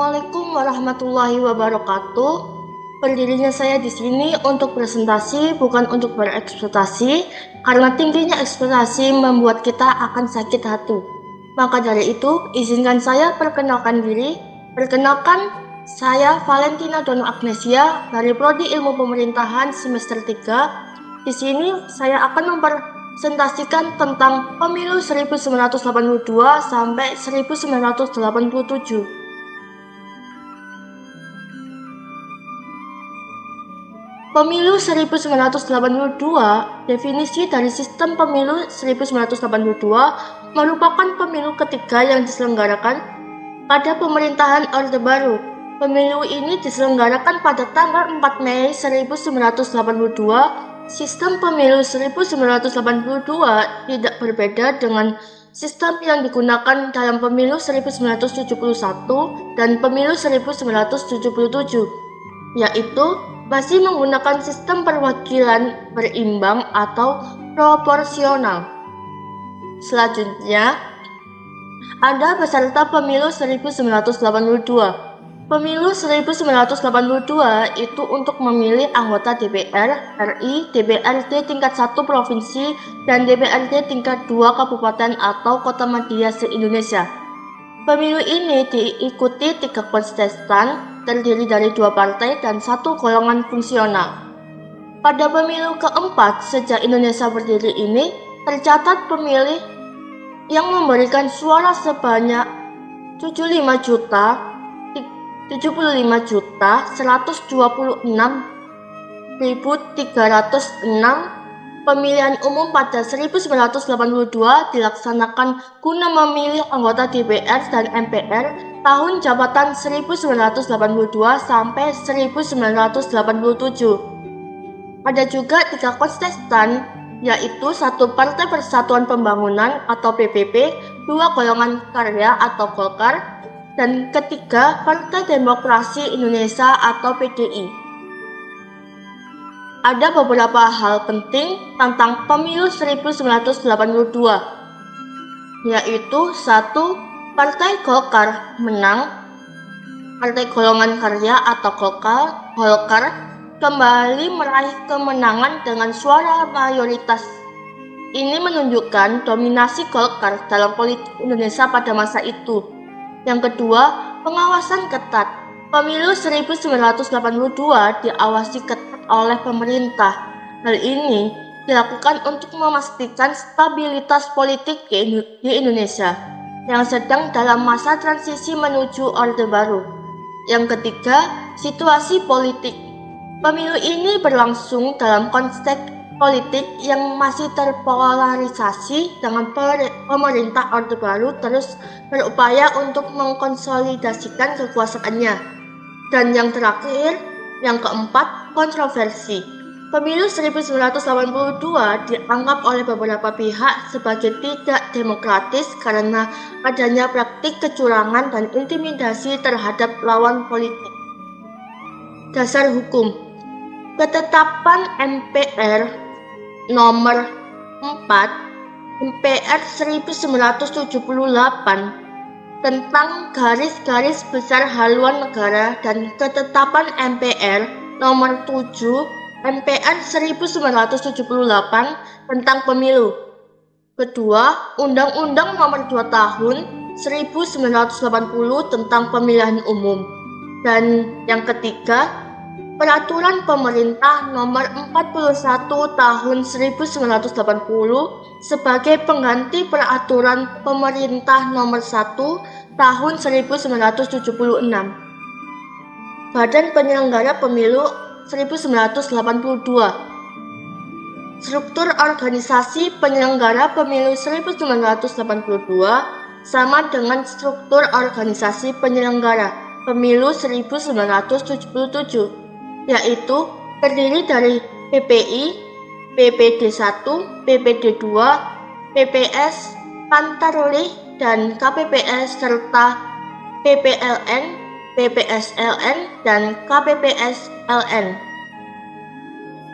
Assalamualaikum warahmatullahi wabarakatuh. Berdirinya saya di sini untuk presentasi, bukan untuk berekspektasi, karena tingginya ekspektasi membuat kita akan sakit hati. Maka dari itu, izinkan saya perkenalkan diri. Perkenalkan, saya Valentina Dono Agnesia dari Prodi Ilmu Pemerintahan semester 3. Di sini saya akan mempresentasikan tentang pemilu 1982 sampai 1987. Pemilu 1982, definisi dari sistem pemilu 1982 merupakan pemilu ketiga yang diselenggarakan pada pemerintahan Orde Baru. Pemilu ini diselenggarakan pada tanggal 4 Mei 1982. Sistem pemilu 1982 tidak berbeda dengan sistem yang digunakan dalam pemilu 1971 dan pemilu 1977, yaitu masih menggunakan sistem perwakilan berimbang atau proporsional. Selanjutnya, ada peserta pemilu 1982. Pemilu 1982 itu untuk memilih anggota DPR RI, DPRD tingkat 1 provinsi, dan DPRD tingkat 2 kabupaten atau kota media se-Indonesia. Pemilu ini diikuti 3 kontestan, terdiri dari 2 partai dan 1 golongan fungsional. Pada pemilu keempat sejak Indonesia berdiri ini, tercatat pemilih yang memberikan suara sebanyak 75.126.306. Pemilihan umum pada 1982 dilaksanakan guna memilih anggota DPR dan MPR tahun jabatan 1982 sampai 1987. Ada juga 3 kontestan, yaitu 1 Partai Persatuan Pembangunan atau PPP, 2 golongan karya atau Golkar, dan ketiga Partai Demokrasi Indonesia atau PDI. Ada beberapa hal penting tentang pemilu 1982, yaitu 1. Partai Golkar menang. Partai Golongan Karya atau Golkar kembali meraih kemenangan dengan suara mayoritas. Ini menunjukkan dominasi Golkar dalam politik Indonesia pada masa itu. Yang kedua, pengawasan ketat. Pemilu 1982 diawasi ketat oleh pemerintah. Hal ini dilakukan untuk memastikan stabilitas politik di Indonesia yang sedang dalam masa transisi menuju Orde Baru. Yang ketiga, situasi politik. Pemilu ini berlangsung dalam konteks politik yang masih terpolarisasi dengan pemerintah Orde Baru terus berupaya untuk mengkonsolidasikan kekuasaannya. Dan yang terakhir, yang keempat, kontroversi. Pemilu 1982 dianggap oleh beberapa pihak sebagai tidak demokratis karena adanya praktik kecurangan dan intimidasi terhadap lawan politik. Dasar hukum. Ketetapan MPR nomor 4 MPR 1978 tentang garis-garis besar haluan negara dan ketetapan MPR nomor 7 MPR 1978 tentang pemilu. Kedua, Undang-Undang nomor 2 tahun 1980 tentang pemilihan umum. Dan yang ketiga, Peraturan Pemerintah nomor 41 tahun 1980 sebagai pengganti Peraturan Pemerintah nomor 1 tahun 1976. Badan Penyelenggara Pemilu 1982. Struktur organisasi penyelenggara pemilu 1982 sama dengan struktur organisasi penyelenggara pemilu 1977, yaitu terdiri dari PPI, PPD1, PPD2, PPS, Pantarlih, dan KPPS serta PPLN, PPSLN, dan KPPSLN.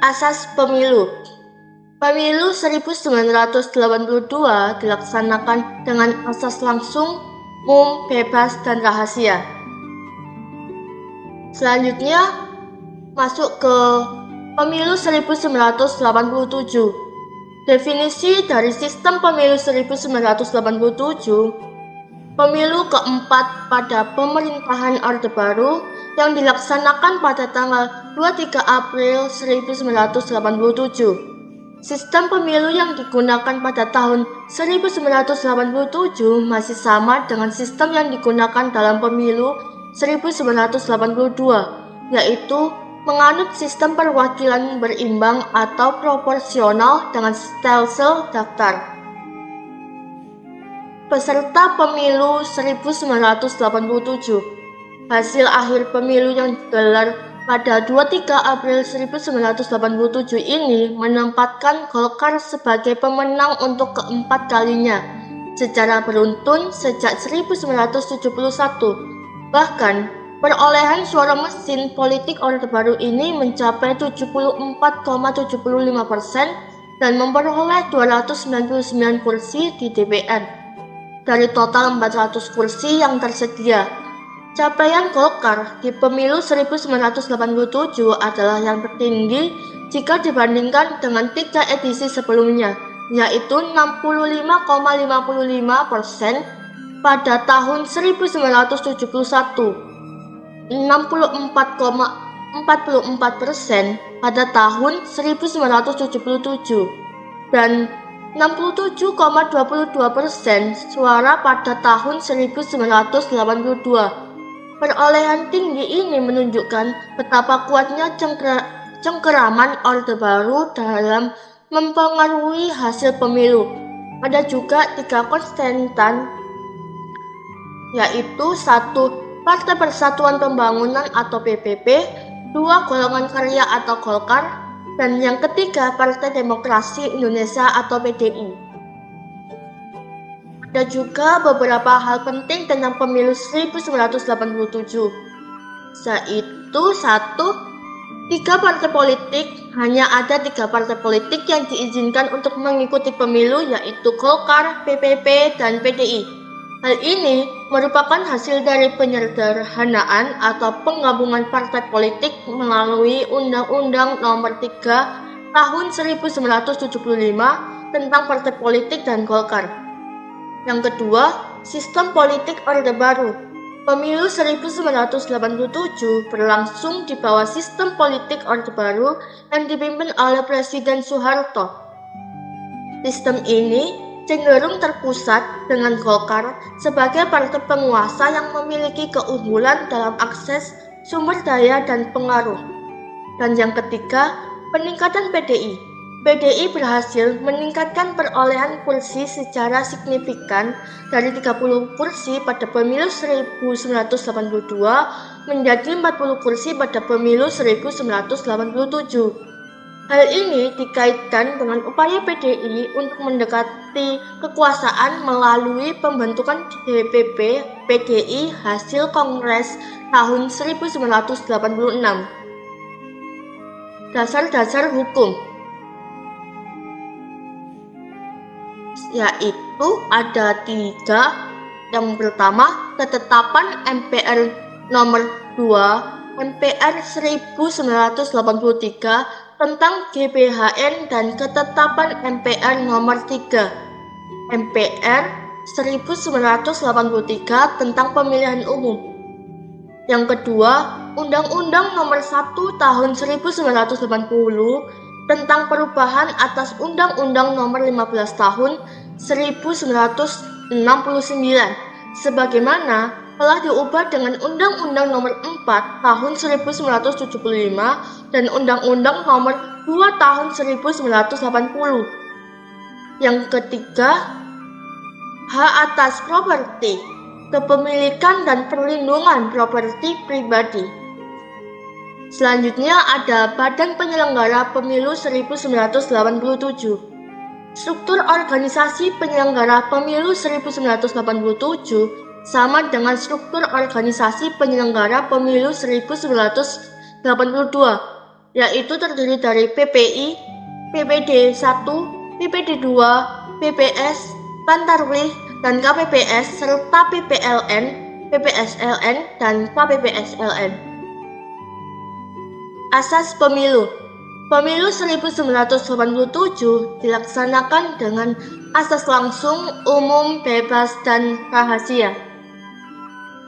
Asas pemilu. Pemilu 1982 dilaksanakan dengan asas langsung, umum, bebas, dan rahasia. Selanjutnya masuk ke Pemilu 1987. Definisi dari sistem pemilu 1987, pemilu keempat pada pemerintahan Orde Baru yang dilaksanakan pada tanggal 23 April 1987. Sistem pemilu yang digunakan pada tahun 1987 masih sama dengan sistem yang digunakan dalam pemilu 1982, yaitu menganut sistem perwakilan berimbang atau proporsional dengan stelsel daftar. Peserta pemilu 1987. Hasil akhir pemilu yang digelar pada 23 April 1987 ini menempatkan Golkar sebagai pemenang untuk keempat kalinya secara beruntun sejak 1971. Bahkan perolehan suara mesin politik Orde Baru ini mencapai 74,75% dan memperoleh 299 kursi di DPR dari total 400 kursi yang tersedia. Capaian Golkar di pemilu 1987 adalah yang tertinggi jika dibandingkan dengan 3 edisi sebelumnya, yaitu 65,55% pada tahun 1971. 64,44% pada tahun 1977 dan 67,22% suara pada tahun 1982. Perolehan tinggi ini menunjukkan betapa kuatnya cengkeraman Orde Baru dalam mempengaruhi hasil pemilu. Ada juga 3 konstantan, yaitu 1. Partai Persatuan Pembangunan atau PPP, 2. Golongan Karya atau Golkar, dan yang ketiga Partai Demokrasi Indonesia atau PDI. Ada juga beberapa hal penting tentang pemilu 1987, yaitu 1. 3 partai politik. Hanya ada 3 partai politik yang diizinkan untuk mengikuti pemilu, yaitu Golkar, PPP, dan PDI. Hal ini merupakan hasil dari penyederhanaan atau penggabungan partai politik melalui Undang-Undang Nomor 3 Tahun 1975 tentang Partai Politik dan Golkar. Yang kedua, sistem politik Orde Baru. Pemilu 1987 berlangsung di bawah sistem politik Orde Baru yang dipimpin oleh Presiden Soeharto. Sistem ini cenderung terpusat dengan Golkar sebagai partai penguasa yang memiliki keunggulan dalam akses sumber daya dan pengaruh. Dan yang ketiga, peningkatan PDI. PDI berhasil meningkatkan perolehan kursi secara signifikan dari 30 kursi pada pemilu 1982 menjadi 40 kursi pada pemilu 1987. Hal ini dikaitkan dengan upaya PDI untuk mendekati kekuasaan melalui pembentukan DPP PDI hasil Kongres tahun 1986. Dasar-dasar hukum, yaitu ada 3. Yang pertama, ketetapan MPR nomor 2 MPR 1983 tentang GBHN dan ketetapan MPR nomor 3 MPR 1983 tentang pemilihan umum. Yang kedua, Undang-Undang Nomor 1 Tahun 1980 tentang perubahan atas Undang-Undang Nomor 15 Tahun 1969 sebagaimana telah diubah dengan Undang-Undang Nomor 4 Tahun 1975 dan Undang-Undang Nomor 2 Tahun 1980. Yang ketiga, hak atas properti, kepemilikan dan perlindungan properti pribadi. Selanjutnya ada Badan Penyelenggara Pemilu 1987. Struktur organisasi penyelenggara pemilu 1987 sama dengan struktur organisasi penyelenggara pemilu 1982, yaitu terdiri dari PPI, PPD 1, PPD 2, PPS, Pantarwih, dan KPPS, serta PPLN, PPSLN, dan KPPSLN. Asas Pemilu. Pemilu 1987 dilaksanakan dengan asas langsung, umum, bebas, dan rahasia.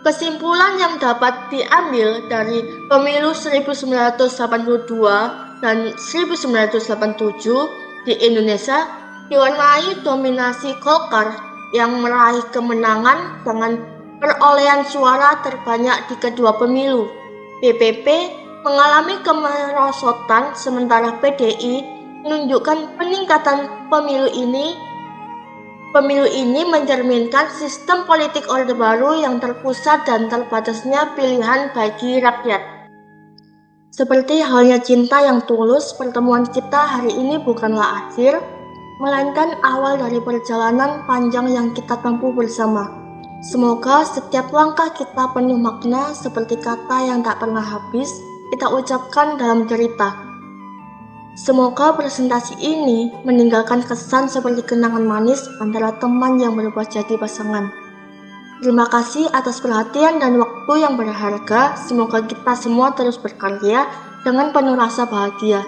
Kesimpulan yang dapat diambil dari Pemilu 1982 dan 1987 di Indonesia diwarnai dominasi Golkar yang meraih kemenangan dengan perolehan suara terbanyak di kedua pemilu. PPP mengalami kemerosotan sementara PDI menunjukkan peningkatan pemilu ini. Pemilu ini mencerminkan sistem politik Orde Baru yang terpusat dan terbatasnya pilihan bagi rakyat. Seperti halnya cinta yang tulus, pertemuan kita hari ini bukanlah akhir, melainkan awal dari perjalanan panjang yang kita tempuh bersama. Semoga setiap langkah kita penuh makna seperti kata yang tak pernah habis kita ucapkan dalam cerita. Semoga presentasi ini meninggalkan kesan seperti kenangan manis antara teman yang berubah jadi pasangan. Terima kasih atas perhatian dan waktu yang berharga. Semoga kita semua terus berkarya dengan penuh rasa bahagia.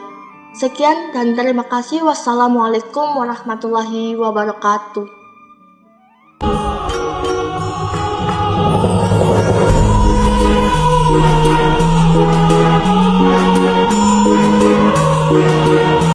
Sekian dan terima kasih. Wassalamualaikum warahmatullahi wabarakatuh.